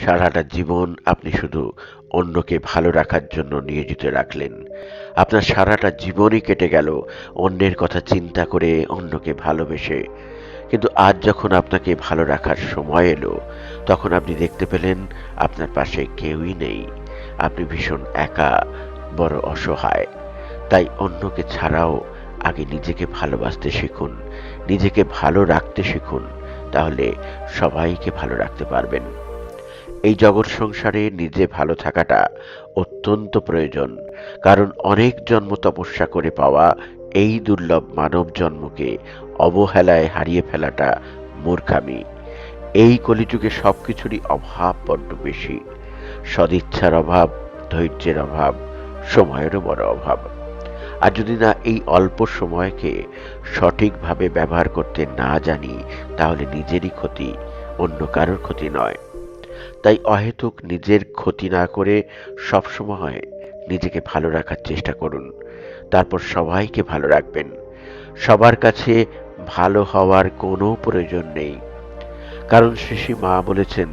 সারাটা জীবন আপনি শুধু অন্যকে ভালো রাখার জন্য নিয়োজিত রাখলেন। আপনার সারাটা জীবনই কেটে গেল অন্যের কথা চিন্তা করে, অন্যকে ভালোবেসে। কিন্তু আজ যখন আপনাকে ভালো রাখার সময় এলো, তখন আপনি দেখতে পেলেন আপনার পাশে কেউই নেই। আপনি ভীষণ একা, বড় অসহায়। তাই অন্যকে ছাড়াও আগে নিজেকে ভালোবাসতে শিখুন, নিজেকে ভালো রাখতে শিখুন। তাহলে সবাইকে ভালো রাখতে পারবেন। এই জগৎ সংসারে নিজে ভালো থাকাটা অত্যন্ত প্রয়োজন। কারণ অনেক জন্ম তপস্যা করে পাওয়া এই দুর্লভ মানব জন্মকে অবহেলায় হারিয়ে ফেলাটা মূর্খামি। এই কলিযুগে সবকিছুরই অভাব বড্ড বেশি। সদিচ্ছার অভাব, ধৈর্যের অভাব, সময়েরও বড় অভাব। আর যদি না এই অল্প সময়কে সঠিকভাবে ব্যবহার করতে না জানি, তাহলে নিজেরই ক্ষতি, অন্য কারোর ক্ষতি নয়। তাই অহেতুক নিজের ক্ষতি না করে সবসময় নিজেকে ভালো রাখার চেষ্টা করুন। তারপর সবাইকে ভালো রাখবেন। সবার কাছে ভালো হওয়ার কোনো প্রয়োজন নেই। কারণ শ্রী মা বলেছেন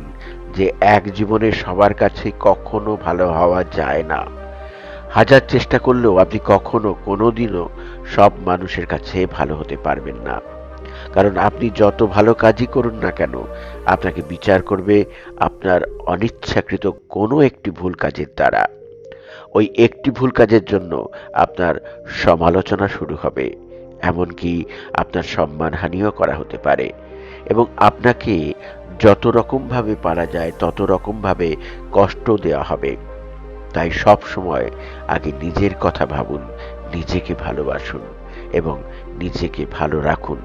যে এক জীবনে সবার কাছে কখনো ভালো হওয়া যায় না। হাজার চেষ্টা করলেও আপনি কখনো কোনোদিনও সব মানুষের কাছে ভালো হতে পারবেন না। কারণ আপনি যত ভালো কাজই করুন না কেন, আপনাকে বিচার করবে আপনার অনিচ্ছাকৃত কোনো একটি ভুল কাজের দ্বারা। ওই একটি ভুল কাজের জন্য আপনার সমালোচনা শুরু হবে, এমনকি আপনার সম্মানহানিও করা হতে পারে। এবং আপনাকে যত রকমভাবে পারা যায় তত রকমভাবে কষ্ট দেওয়া হবে। তাই সব সময় আগে নিজের কথা ভাবুন, নিজেকে ভালোবাসুন এবং নিজেকে ভালো রাখুন।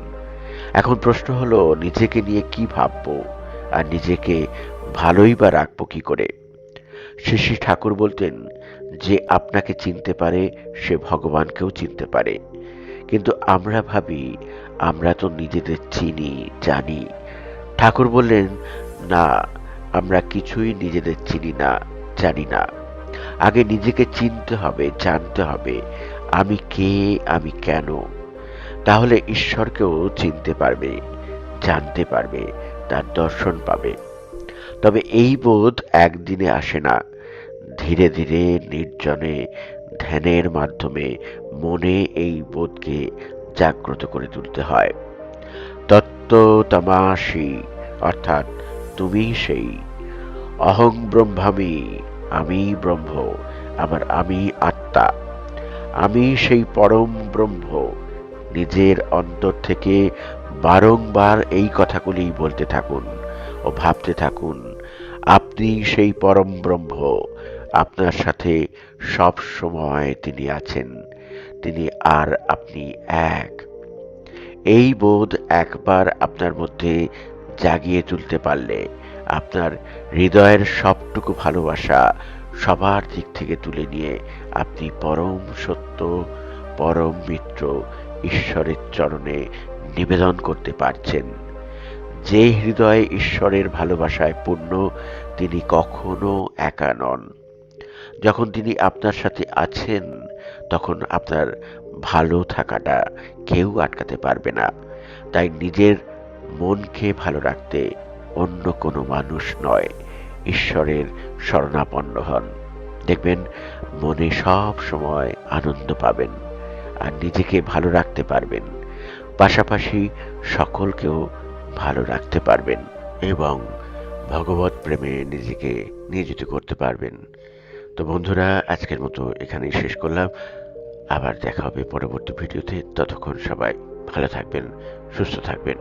এখন প্রশ্ন হলো, নিজেকে নিয়ে কি ভাববো আর নিজেকে ভালোই বা রাখবো কি করে? শ্রী ঠাকুর বলতেন, যে আপনাকে চিনতে পারে সে ভগবানকেও চিনতে পারে। কিন্তু আমরা ভাবি আমরা তো নিজেদের চিনি, জানি। ঠাকুর বললেন, না, আমরা কিছুই নিজেদের চিনি না, জানি না। আগে নিজেকে চিনতে হবে, জানতে হবে আমি কে, আমি কেন। তাহলে ঈশ্বরকেও চিনতে পারবে, জানতে পারবে, তার দর্শন পাবে। তবে এই বোধ একদিনে আসে না। ধীরে ধীরে নির্জনে ধ্যানের মাধ্যমে মনে এই বোধকে জাগ্রত করে তুলতে হয়। তত্ত্ব তমাসি, অর্থাৎ তুমি সেই। অহং ব্রহ্মামি, আমি ব্রহ্ম, আবার আমি আত্মা। আমি সেই পরম ব্রহ্ম। নিজের অন্তর থেকে বারংবার এই কথাগুলি বলতে থাকুন ও ভাবতে থাকুন। আপনি সেই পরম ব্রহ্ম। আপনার সাথে সব সময় তিনি আছেন। তিনি আর আপনি এক। এই বোধ একবার আপনার মধ্যে জাগিয়ে তুলতে পারলে আপনার হৃদয়ের সবটুকু ভালোবাসা সবার দিক থেকে তুলে নিয়ে আপনি পরম সত্য, পরম মিত্র ঈশ্বরের চরণে নিবেদন করতে পারছেন। যে হৃদয় ঈশ্বরের ভালোবাসায় পূর্ণ, তিনি কখনো একা নন। যখন তিনি আপনার সাথে আছেন, তখন আপনার ভালো থাকাটা কেউ আটকাতে পারবে না। তাই নিজের মনকে ভালো রাখতে অন্য কোনো মানুষ নয়, ঈশ্বরের শরণাপন্ন হন। দেখবেন মনে সব সময় আনন্দ পাবেন আর নিজেকে ভালো রাখতে পারবেন। পাশাপাশি সকলকেও ভালো রাখতে পারবেন এবং ভগবত প্রেমে নিজেকে নিয়োজিত করতে পারবেন। তো বন্ধুরা, আজকের মতো এখানেই শেষ করলাম। আবার দেখা হবে পরবর্তী ভিডিওতে। ততক্ষণ সবাই ভালো থাকবেন, সুস্থ থাকবেন।